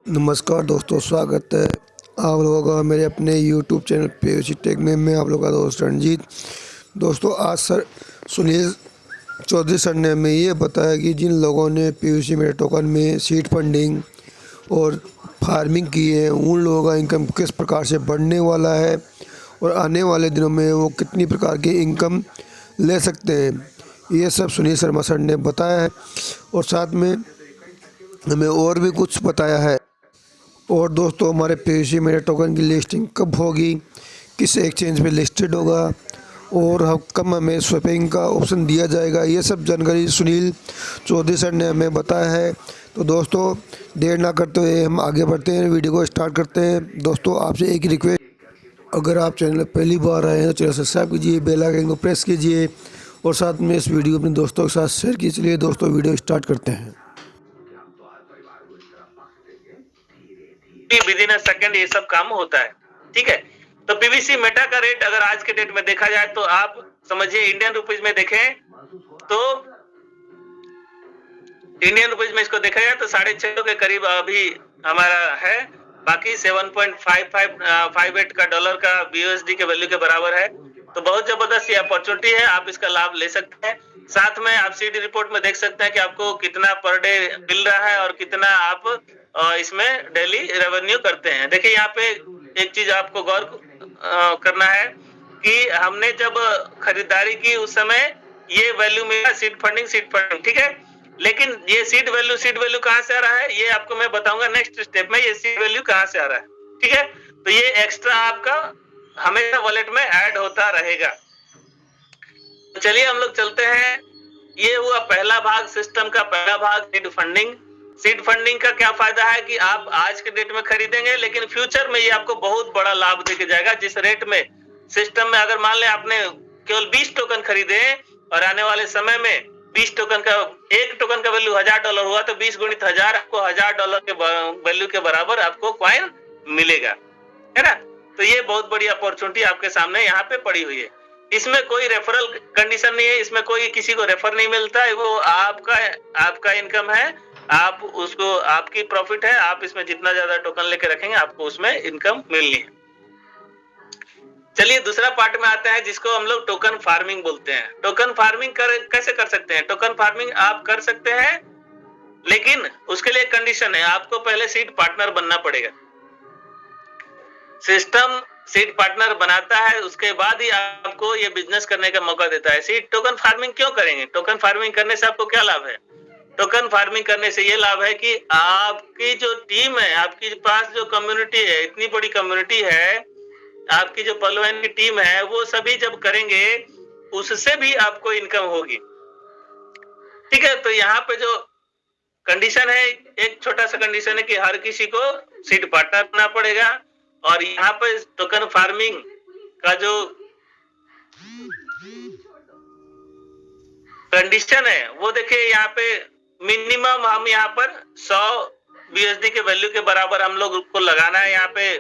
नमस्कार दोस्तों, स्वागत है आप लोगों का मेरे अपने YouTube चैनल पीयूसी टेक में। मैं आप लोगों का दोस्त रणजीत। दोस्तों, आज सर सुनील चौधरी सर ने हमें ये बताया कि जिन लोगों ने पीयूसी मेरे टोकन में सीड फंडिंग और फार्मिंग की है, उन लोगों का इनकम किस प्रकार से बढ़ने वाला है और आने वाले दिनों में वो कितनी प्रकार की इनकम ले सकते हैं, ये सब सुनील शर्मा सर ने बताया है। और साथ में हमें और भी कुछ बताया है। और दोस्तों, हमारे पीयूसी मेरे टोकन की लिस्टिंग कब होगी, किस एक्सचेंज पे लिस्टेड होगा और हम कब हमें स्वैपिंग का ऑप्शन दिया जाएगा, ये सब जानकारी सुनील चौधरी सर ने हमें बताया है। तो दोस्तों, देर ना करते हुए हम आगे बढ़ते हैं, वीडियो को स्टार्ट करते हैं। दोस्तों, आपसे एक रिक्वेस्ट, अगर आप चैनल पर पहली बार आए हैं तो चैनल सब्सक्राइब कीजिए, बेल आइकन को प्रेस कीजिए और साथ में इस वीडियो अपने दोस्तों के साथ शेयर कीजिए। चलिए दोस्तों, वीडियो स्टार्ट करते हैं। विद इन अ सेकंड ये सब काम होता है। ठीक है, तो पीवीसी मेटा का रेट अगर आज के डेट में देखा जाए तो आप समझिए इंडियन रुपीज में देखें तो इंडियन रुपीज में इसको देखा जाए तो 6.5 के करीब अभी हमारा है। बाकी 7.5558 का डॉलर का बीयूएसडी के वैल्यू के बराबर है। तो बहुत जबरदस्त ये अपॉर्चुनिटी है, आप इसका लाभ ले सकते हैं। साथ में आप सीडी रिपोर्ट में देख सकते हैं कि आपको कितना पर डे मिल रहा है और कितना आप इसमें डेली रेवेन्यू करते हैं। देखिए यहाँ पे एक चीज आपको गौर करना है कि हमने जब खरीदारी की उस समय ये वैल्यू मिला सीड फंडिंग, ठीक है। लेकिन ये सीड वैल्यू कहां से आ रहा है, ये आपको मैं बताऊंगा नेक्स्ट स्टेप में, ये सीड वैल्यू कहां से आ रहा है। ठीक है, तो ये एक्स्ट्रा आपका हमेशा वॉलेट में ऐड होता रहेगा। तो चलिए हम लोग चलते हैं। ये हुआ पहला भाग, सिस्टम का पहला भाग, सीड फंडिंग। सीड फंडिंग का क्या फायदा है कि आप आज के डेट में खरीदेंगे लेकिन फ्यूचर में ये आपको बहुत बड़ा लाभ देके जाएगा। जिस रेट में सिस्टम में अगर मान लें आपने केवल 20 टोकन खरीदे और आने वाले समय में 20 टोकन का, एक टोकन का वैल्यू $1000 हुआ तो 20 गुणित 1000 आपको $1000 के वैल्यू के बराबर आपको कॉइन मिलेगा, है ना। तो ये बहुत बड़ी अपॉर्चुनिटी आपके सामने यहाँ पे पड़ी हुई है। इसमें कोई रेफरल कंडीशन नहीं है, इसमें कोई किसी को रेफर नहीं मिलता है, वो आपका इनकम है, आप उसको, आपकी प्रॉफिट है। आप इसमें जितना ज्यादा टोकन लेके रखेंगे आपको उसमें इनकम मिलनी है। चलिए दूसरा पार्ट में आते हैं जिसको हम लोग टोकन फार्मिंग बोलते हैं। टोकन फार्मिंग कैसे कर सकते हैं? टोकन फार्मिंग आप कर सकते हैं लेकिन उसके लिए कंडीशन है, आपको पहले सीड पार्टनर बनना पड़ेगा। सिस्टम सीड पार्टनर बनाता है, उसके बाद ही आपको ये बिजनेस करने का मौका देता है। सीड टोकन फार्मिंग क्यों करेंगे? टोकन फार्मिंग करने से आपको क्या लाभ है? टोकन फार्मिंग करने से ये लाभ है कि आपकी जो टीम है, आपके पास जो कम्युनिटी है, इतनी बड़ी कम्युनिटी है, आपकी जो पहलवान की टीम है, वो सभी जब करेंगे उससे भी आपको इनकम होगी। ठीक है, तो यहाँ पे जो कंडीशन है, एक छोटा सा कंडीशन है कि हर किसी को सीड पार्टनर बनना पड़ेगा। और यहाँ पे टोकन फार्मिंग का जो कंडीशन है वो देखिए, यहाँ पे मिनिमम हम यहाँ पर 100 बीएसडी के वैल्यू के बराबर हम लोग को लगाना है। यहाँ पे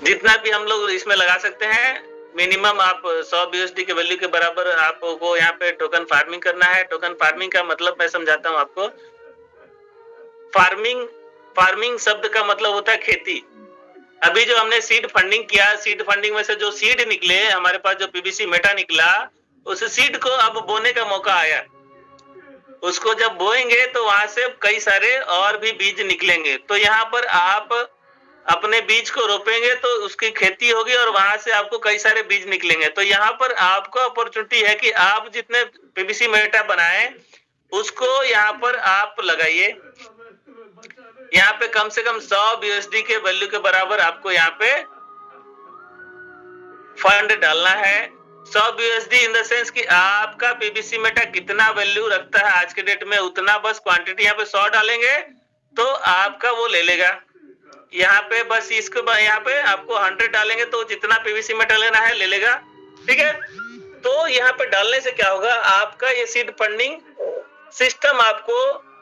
जितना भी हम लोग इसमें लगा सकते हैं, मिनिमम आप 100 बीएसडी के वैल्यू के बराबर आपको यहाँ पे टोकन फार्मिंग करना है। टोकन फार्मिंग का मतलब मैं समझाता हूँ आपको। फार्मिंग शब्द का मतलब होता है खेती। अभी जो हमने सीड फंडिंग किया, सीड फंडिंग में से जो सीड निकले हमारे पास, जो पीवीसी मेटा निकला, उस सीड को अब बोने का मौका आया। उसको जब बोएंगे तो वहां से कई सारे और भी बीज निकलेंगे। तो यहाँ पर आप अपने बीज को रोपेंगे तो उसकी खेती होगी और वहां से आपको कई सारे बीज निकलेंगे। तो यहाँ पर आपको अपॉर्चुनिटी है कि आप जितने पीवीसी मेटा बनाए उसको यहाँ पर आप लगाइए। यहाँ पे कम से कम 100 बीएसडी के वैल्यू के बराबर आपको यहाँ पे फंड डालना है। 100 बीएसडी इन द सेंस कि आपका पीवीसी मेटा कितना वैल्यू रखता है आज के डेट में, उतना बस क्वांटिटी यहाँ पे 100 डालेंगे तो आपका वो ले लेगा। यहाँ पे बस इसको यहाँ पे आपको 100 डालेंगे तो जितना पीवीसी मेटा लेना है ले लेगा। ठीक है, तो यहाँ पे डालने से क्या होगा, आपका ये सीड फंडिंग सिस्टम आपको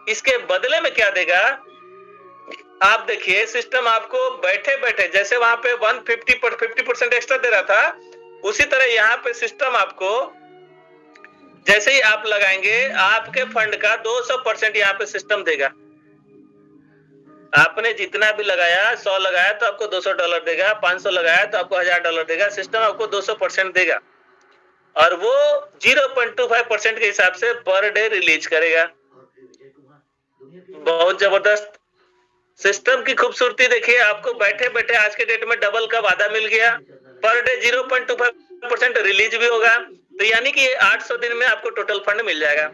इसके बदले में क्या देगा। आप देखिए, सिस्टम आपको बैठे बैठे, जैसे वहां पे 50% एक्स्ट्रा दे रहा था, उसी तरह यहाँ पे सिस्टम आपको जैसे ही आप लगाएंगे आपके फंड का 200% यहाँ पे सिस्टम देगा। आपने जितना भी लगाया, 100 लगाया तो आपको $200 देगा, 500 लगाया तो आपको $1000 देगा, सिस्टम आपको 200% देगा और वो 0.25% के हिसाब से पर डे रिलीज करेगा। बहुत जबरदस्त सिस्टम की खूबसूरती देखिए। आपको बैठे बैठे आज के डेट में डबल का वादा मिल गया, पर डे 0.25% रिलीज भी होगा, तो यानी कि 800 दिन में आपको टोटल फंड मिल जाएगा।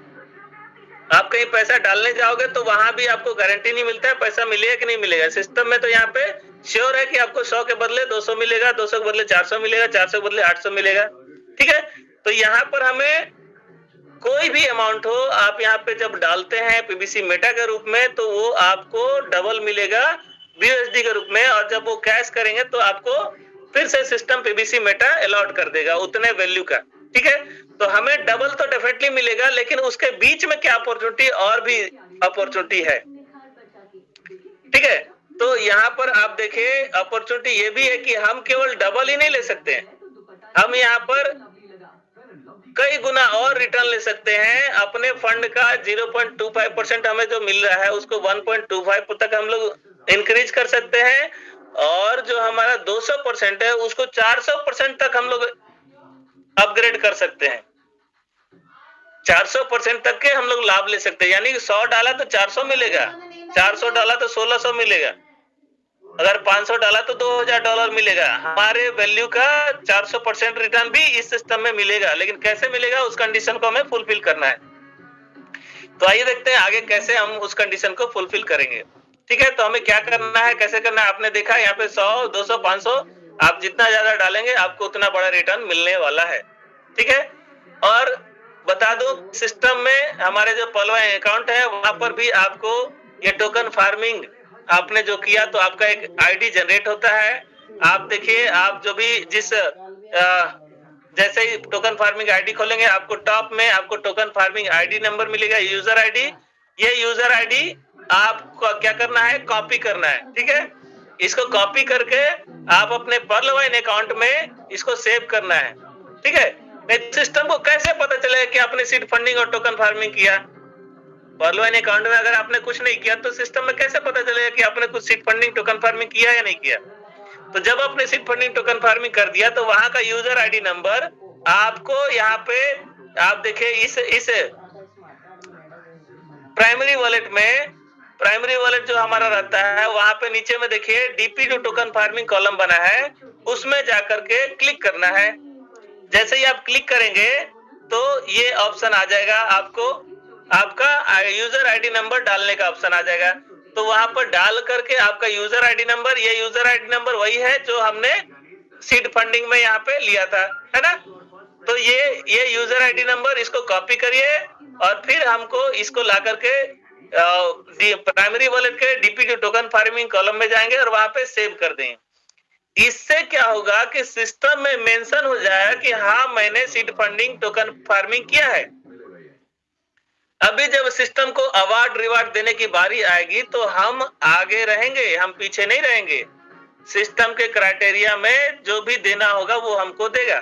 आप कहीं पैसा डालने जाओगे तो वहां भी आपको गारंटी नहीं मिलता है पैसा मिलेगा कि नहीं मिलेगा। सिस्टम में तो यहाँ पे श्योर है कि आपको 100 के बदले 200 मिलेगा, 200 के बदले 400 मिलेगा, 400 के बदले 800 मिलेगा। ठीक है, तो यहाँ पर हमें कोई भी अमाउंट हो, आप यहाँ पे जब डालते हैं पीबीसी मेटा के रूप में तो वो आपको डबल मिलेगा बीयूएसडी के रूप में, और जब वो कैश करेंगे तो आपको फिर से सिस्टम पीबीसी मेटा अलॉट कर देगा उतने वैल्यू का। ठीक है, तो हमें डबल तो डेफिनेटली मिलेगा, लेकिन उसके बीच में क्या अपॉर्चुनिटी और भी अपॉर्चुनिटी है। ठीक है, तो यहाँ पर आप देखिए अपॉर्चुनिटी ये भी है कि हम केवल डबल ही नहीं ले सकते हैं, हम यहाँ पर कई गुना और रिटर्न ले सकते हैं। अपने फंड का 0.25% हमें जो मिल रहा है उसको 1.25 तक हम लोग इंक्रीज कर सकते हैं, और जो हमारा 200% है उसको 400% तक हम लोग अपग्रेड कर सकते हैं। 400% तक के हम लोग लाभ ले सकते हैं, यानी 100 डाला तो 400 मिलेगा, 400 डाला तो 1600 मिलेगा, अगर 500 डाला तो $2000 मिलेगा। हमारे वैल्यू का 400% रिटर्न भी इस सिस्टम में मिलेगा, लेकिन कैसे मिलेगा उस कंडीशन को हमें फुलफिल करना है। तो आइए देखते हैं आगे कैसे हम उस कंडीशन को फुलफिल करेंगे। ठीक है, तो हमें क्या करना है, कैसे करना है, आपने देखा यहाँ पे 100, 200, 500 आप जितना ज्यादा डालेंगे आपको उतना बड़ा रिटर्न मिलने वाला है। ठीक है, और बता दो सिस्टम में हमारे जो पलवाई अकाउंट है वहां पर भी आपको ये टोकन फार्मिंग आपने जो किया तो आपका एक आईडी जनरेट होता है। आप देखिए, आप जो भी जैसे ही टोकन फार्मिंग आईडी खोलेंगे आपको टॉप में आपको टोकन फार्मिंग आईडी नंबर मिलेगा, यूजर आईडी। ये यूजर आईडी आपको क्या करना है, कॉपी करना है। ठीक है, इसको कॉपी करके आप अपने पर्लवाइन अकाउंट में इसको सेव करना है। ठीक है, सिस्टम को कैसे पता चलेगा कि आपने सीड फंडिंग और टोकन फार्मिंग किया। पर्लवाइन अकाउंट में अगर आपने कुछ नहीं किया तो सिस्टम में कैसे पता चलेगा कि आपने कुछ सीड फंडिंग टोकन फार्मिंग किया या नहीं किया। तो जब आपने सीड फंडिंग टोकन फार्मिंग कर दिया तो वहां का यूजर आईडी नंबर आपको यहाँ पे आप देखिए इस प्राइमरी वॉलेट में, प्राइमरी वॉलेट जो हमारा रहता है वहां पे नीचे में देखिए डीपी जो टोकन फार्मिंग कॉलम बना है उसमें जाकर के क्लिक करना है। जैसे ही आप क्लिक करेंगे तो ये ऑप्शन आ जाएगा, आपको आपका यूजर आईडी नंबर डालने का ऑप्शन आ जाएगा। तो वहां पर डाल करके आपका यूजर आईडी नंबर, ये यूजर आईडी नंबर वही है जो हमने सीड फंडिंग में यहाँ पे लिया था, है ना। तो ये यूजर आईडी नंबर इसको कॉपी करिए और फिर हमको इसको ला करके प्राइमरी वॉलेट के डीपी टोकन फार्मिंग कॉलम में जाएंगे और वहां पे सेव कर देंगे। इससे क्या होगा कि सिस्टम में मेंशन हो जाएगा कि हाँ मैंने सीड फंडिंग टोकन फार्मिंग किया है। अभी जब सिस्टम को अवार्ड रिवार्ड देने की बारी आएगी तो हम आगे रहेंगे, हम पीछे नहीं रहेंगे। सिस्टम के क्राइटेरिया में जो भी देना होगा वो हमको देगा।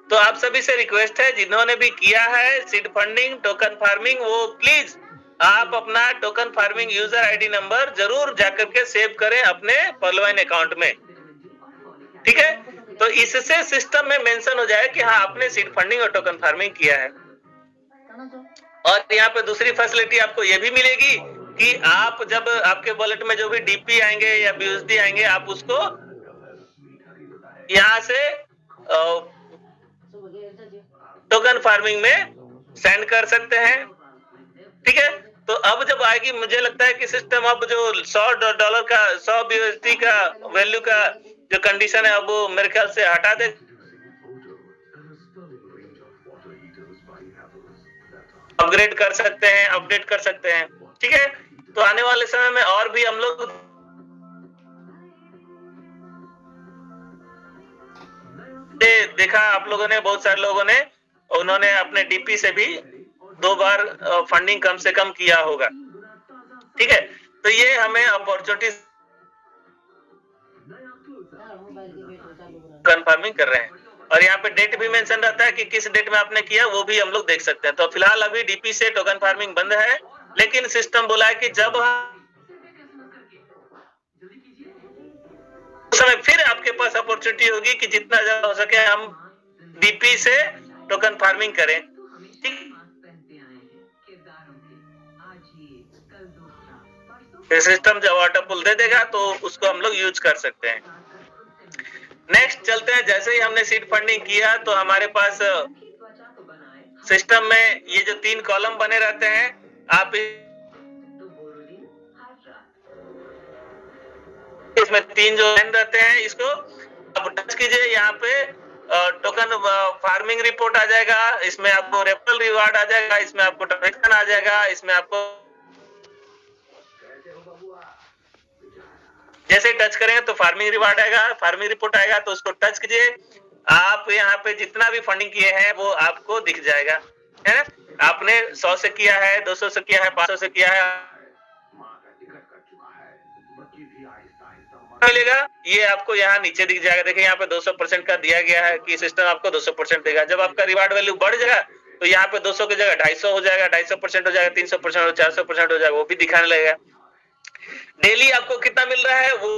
तो आप सभी से रिक्वेस्ट है जिन्होंने भी किया है सीड फंडिंग टोकन फार्मिंग वो प्लीज आप अपना token farming user ID number जरूर जाकर के सेव करें अपने पर्लवाइन अकाउंट में। ठीक है, तो इससे सिस्टम में मेंशन हो जाए कि हाँ आपने सीड फंडिंग और टोकन फार्मिंग किया है। और यहाँ पे दूसरी फैसिलिटी आपको ये भी मिलेगी कि आप जब आपके वॉलेट में जो भी डीपी आएंगे या बीयूएसडी आएंगे आप उसको यहाँ से टोकन फार्मिंग में सेंड कर सकते हैं। ठीक है, तो अब जब आएगी मुझे लगता है कि सिस्टम अब जो $100 का 100 बीयूएसडी का वैल्यू का जो कंडीशन है अब वो मेरे ख्याल से हटा दे, अपग्रेड कर सकते हैं, अपडेट कर सकते हैं। ठीक है, तो आने वाले समय में और भी हम लोग देखा आप लोगों ने, बहुत सारे लोगों ने उन्होंने अपने डीपी से भी 2 बार फंडिंग कम से कम किया होगा। ठीक है, तो ये हमें अपॉर्चुनिटी कन्फर्मिंग कर रहे हैं। और यहाँ पे डेट भी मेंशन रहता है कि किस डेट में आपने किया, वो भी हम लोग देख सकते हैं। तो फिलहाल अभी डीपी से टोकन फार्मिंग बंद है, लेकिन सिस्टम बोला है कि जब उस समय फिर आपके पास अपॉर्चुनिटी होगी कि जितना ज्यादा हो सके हम डीपी से टोकन फार्मिंग करें। ठीक, सिस्टम जब वाटर पुल दे देगा तो उसको हम लोग यूज कर सकते हैं। नेक्स्ट चलते हैं। जैसे ही हमने सीड फंडिंग किया तो हमारे पास सिस्टम में ये जो 3 कॉलम बने रहते हैं, आप इसमें 3 जो लाइन रहते हैं, इसको आप टच कीजिए। यहाँ पे टोकन फार्मिंग रिपोर्ट आ जाएगा, इसमें आपको रेफरल रिवार्ड आ जाएगा, इसमें आपको ट्रांजैक्शन आ जाएगा, इसमें आपको जैसे टच करेंगे तो फार्मिंग रिवार्ड आएगा, फार्मिंग रिपोर्ट आएगा, तो उसको टच कीजिए। आप यहाँ पे जितना भी फंडिंग किए हैं वो आपको दिख जाएगा, है ना। आपने 100 से किया है, 200 से किया है, 500 से किया है, मिलेगा। ये आपको यहाँ नीचे दिख जाएगा। देखिए यहाँ पे 200% का दिया गया है कि सिस्टम आपको 200% देगा। जब आपका रिवार्ड वैल्यू बढ़ जाएगा तो यहाँ पे 200 की जगह 250 हो जाएगा, 250% हो जाएगा, 300% हो, 400% हो जाएगा, वो भी दिखाने लगेगा। डेली आपको कितना मिल रहा है वो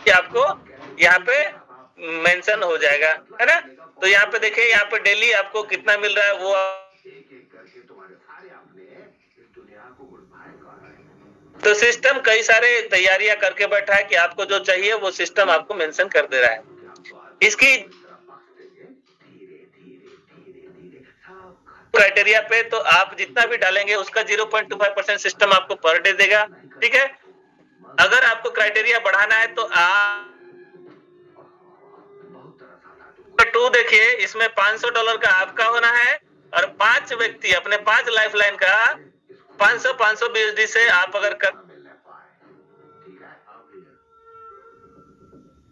आपको यहाँ पे मेंशन हो जाएगा, है ना। तो यहाँ पे देखिए, यहाँ पे डेली आपको कितना मिल रहा है वो तो सिस्टम कई सारे तैयारियां करके बैठा है कि आपको जो चाहिए वो सिस्टम आपको मेंशन कर दे रहा है। इसकी क्राइटेरिया पे तो आप जितना भी डालेंगे उसका 0.25% सिस्टम आपको पर डे देगा। ठीक है, अगर आपको क्राइटेरिया बढ़ाना है तो आप टू देखिए, इसमें $500 का आपका होना है और 5 व्यक्ति अपने 5 लाइफलाइन का 500 BSD से आप अगर कर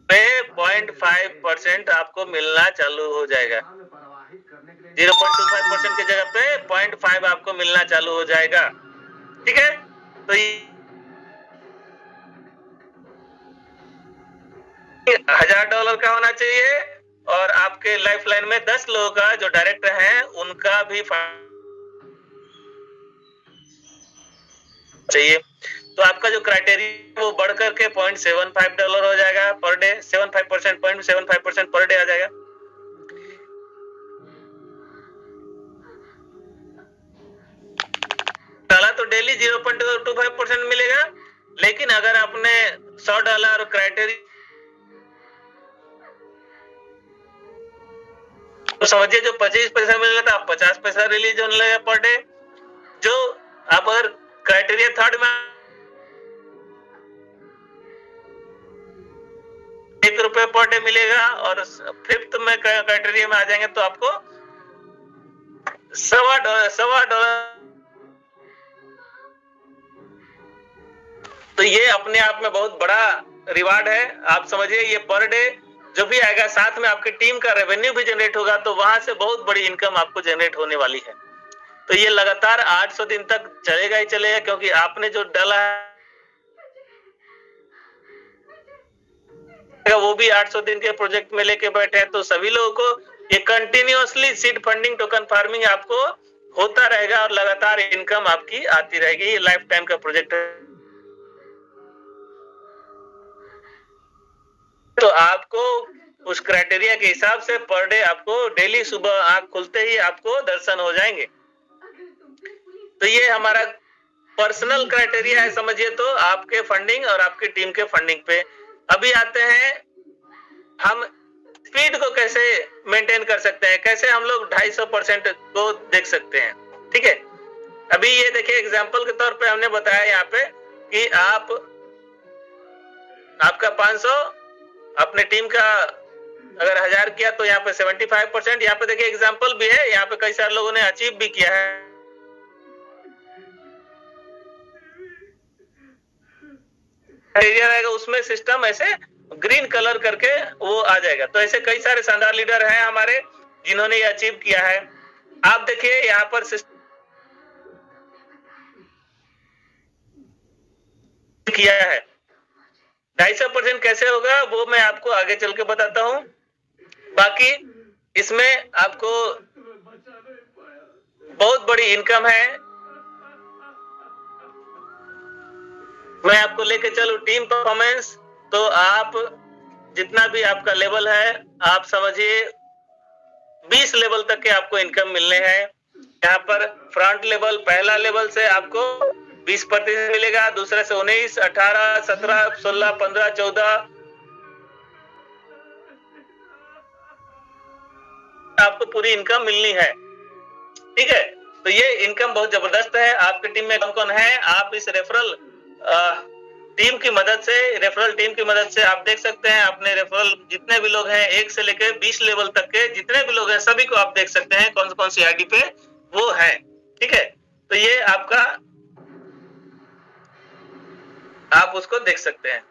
0.5% आपको मिलना चालू हो जाएगा। 0.25% की जगह पे 0.5 आपको मिलना चालू हो जाएगा। ठीक है, तो $1000 का होना चाहिए और आपके लाइफलाइन में 10 लोगों का जो डायरेक्टर हैं उनका भी चाहिए। तो आपका जो क्राइटेरिया वो बढ़ करके $0.75 हो जाएगा पर डे। 75% 0.75% पर डे आ जाएगा। डाला तो डेली 0.25% मिलेगा, लेकिन अगर आपने $100 क्राइटेरिया तो समझिए जो 25 पैसा मिल रहा था, 50 पैसा रिलीज होने लगा पर डे। जो आप अगर क्राइटेरिया थर्ड में ₹1 पर डे मिलेगा और फिफ्थ में क्राइटेरिया में आ जाएंगे तो आपको $1.25 तो ये अपने आप में बहुत बड़ा रिवार्ड है। आप समझिए ये पर डे जो भी आएगा, साथ में आपकी टीम का रेवेन्यू भी जनरेट होगा, तो वहां से बहुत बड़ी इनकम आपको जनरेट होने वाली है। तो ये लगातार 800 दिन तक चलेगा ही चलेगा, क्योंकि आपने जो डाला है वो भी 800 दिन के प्रोजेक्ट में लेके बैठे हैं। तो सभी लोगों को ये continuously seed funding token farming आपको होता रहेगा और लगातार इनकम आपकी आती रहेगी। ये लाइफ टाइम का प्रोजेक्ट है। तो आपको उस क्राइटेरिया के हिसाब से पर डे आपको डेली सुबह आंख खुलते ही आपको दर्शन हो जाएंगे। तो ये हमारा पर्सनल क्राइटेरिया है, समझिए तो आपके फंडिंग और आपकी टीम के फंडिंग पे। अभी आते हैं हम स्पीड को कैसे मेंटेन कर सकते हैं, कैसे हम लोग 250% को देख सकते हैं। ठीक है, अभी ये देखिए एग्जांपल के तौर पे हमने बताया यहाँ पे कि आपका 500 अपने टीम का अगर 1000 किया तो यहाँ पे 75%। यहाँ पे देखिए एग्जांपल भी है, यहाँ पे कई सारे लोगों ने अचीव भी किया है। एरिया रहेगा उसमें सिस्टम ऐसे ग्रीन कलर करके वो आ जाएगा। तो ऐसे कई सारे शानदार लीडर हैं हमारे जिन्होंने ये अचीव किया है। आप देखिए यहाँ पर किया है, 250% कैसे होगा वो मैं आपको आगे चल के बताता हूँ। बाकी इसमें आपको बहुत बड़ी इनकम है। मैं आपको लेके चलूं टीम परफॉर्मेंस, तो आप जितना भी आपका लेवल है, आप समझिए 20 लेवल तक के आपको इनकम मिलने हैं। यहाँ पर फ्रंट लेवल, पहला लेवल से आपको 20% मिलेगा, दूसरे से 19, 18, 17, 16, 15, 14 आपको पूरी इनकम मिलनी है। ठीक है, तो ये इनकम बहुत जबरदस्त है। आपकी टीम में कौन कौन है, आप इस रेफरल टीम की मदद से, रेफरल टीम की मदद से आप देख सकते हैं अपने रेफरल जितने भी लोग हैं, 1 से लेकर 20 लेवल तक के जितने भी लोग हैं सभी को आप देख सकते हैं कौन कौन सी आईडी पे वो है। ठीक है, तो ये आपका, आप उसको देख सकते हैं।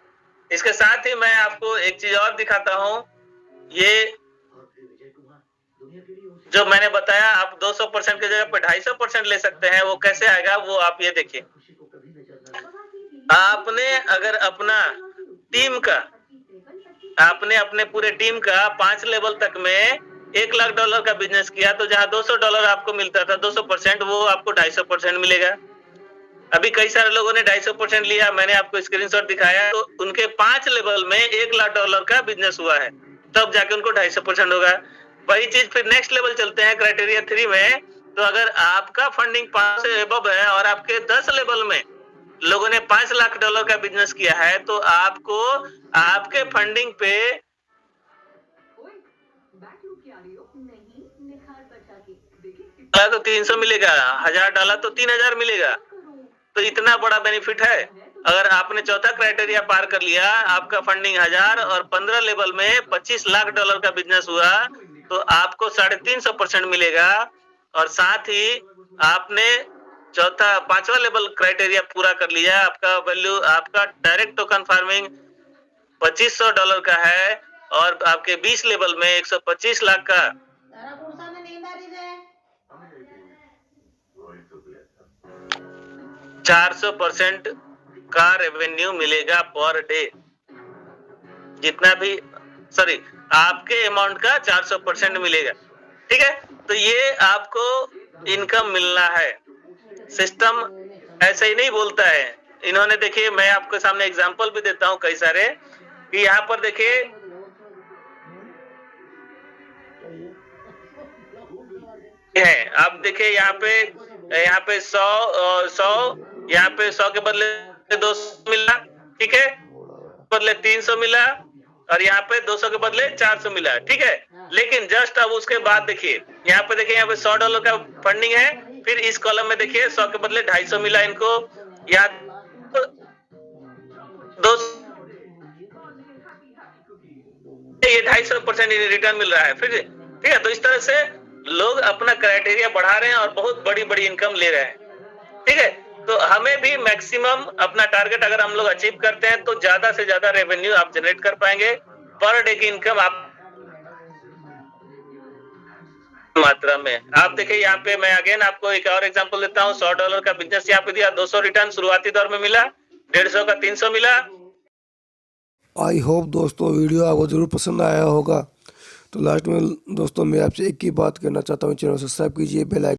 इसके साथ ही मैं आपको एक चीज और दिखाता हूं। ये जो मैंने बताया आप 200% की जगह पे 250% ले सकते हैं, वो कैसे आएगा वो आप ये देखिए। आपने अगर अपना टीम का, आपने अपने पूरे टीम का 5 लेवल तक में $1 लाख का बिजनेस किया, तो जहां $200 आपको मिलता था 200%, वो आपको 250% मिलेगा। अभी कई सारे लोगों ने 250% लिया, मैंने आपको स्क्रीनशॉट दिखाया, तो उनके 5 लेवल में $1 लाख का बिजनेस हुआ है, तब जाके उनको 250% होगा। वही चीज फिर नेक्स्ट लेवल चलते हैं क्राइटेरिया 3 में, तो अगर आपका फंडिंग 5 से अबव है और आपके 10 लेवल में लोगों ने $5 लाख का बिजनेस किया है, तो आपको आपके फंडिंग पे तो 300 मिलेगा, 1000 डाला तो 3000 मिलेगा। तो इतना बड़ा बेनिफिट है। अगर आपने चौथा क्राइटेरिया पार कर लिया, आपका फंडिंग 1000 और 15 लेवल में $25 लाख का बिजनेस हुआ, तो आपको 350% मिलेगा। और साथ ही आपने चौथा, 5वां लेवल क्राइटेरिया पूरा कर लिया, आपका वैल्यू, आपका डायरेक्ट टोकन फार्मिंग $2500 का है, और आपके 20 लेवल में 125 लाख का 400% का रेवेन्यू मिलेगा पर डे। जितना भी, सॉरी, आपके अमाउंट का 400% मिलेगा। ठीक है, तो ये आपको इनकम मिलना है। सिस्टम ऐसे ही नहीं बोलता है। इन्होंने, देखिए मैं आपके सामने एग्जांपल भी देता हूं कई सारे, कि यहाँ पर देखिए है, आप देखिए यहाँ पे 100 यहाँ पे 100 के बदले 200 मिला, ठीक है, बदले 300 मिला, और यहाँ पे 200 के बदले 400 मिला। ठीक है, लेकिन जस्ट अब उसके बाद देखिए यहाँ पे, देखिए यहाँ पे $100 का फंडिंग है, फिर इस कॉलम में देखिए 100 के बदले 250 मिला इनको, यहाँ 200, ये 250% रिटर्न मिल रहा है फिर। ठीक है, तो इस तरह से लोग अपना क्राइटेरिया बढ़ा रहे हैं और बहुत बड़ी बड़ी इनकम ले रहे हैं। ठीक है, तो हमें भी मैक्सिमम अपना टारगेट अगर हम लोग अचीव करते हैं, तो ज्यादा से ज्यादा रेवेन्यू आप जनरेट कर पाएंगे। पर डे की इनकम आप मात्रा में, आप देखिए यहाँ पे मैं अगेन आपको एक और एग्जांपल देता हूँ। $100 का बिजनेस यहाँ पे दिया, 200 रिटर्न शुरुआती दौर में मिला, 150 का 300 मिला। आई होप दोस्तों वीडियो आपको ज़रूर पसंद आया होगा। तो लास्ट में दोस्तों मैं आपसे एक ही बात करना चाहता हूँ, चैनल सब्सक्राइब कीजिए, बेल आइकन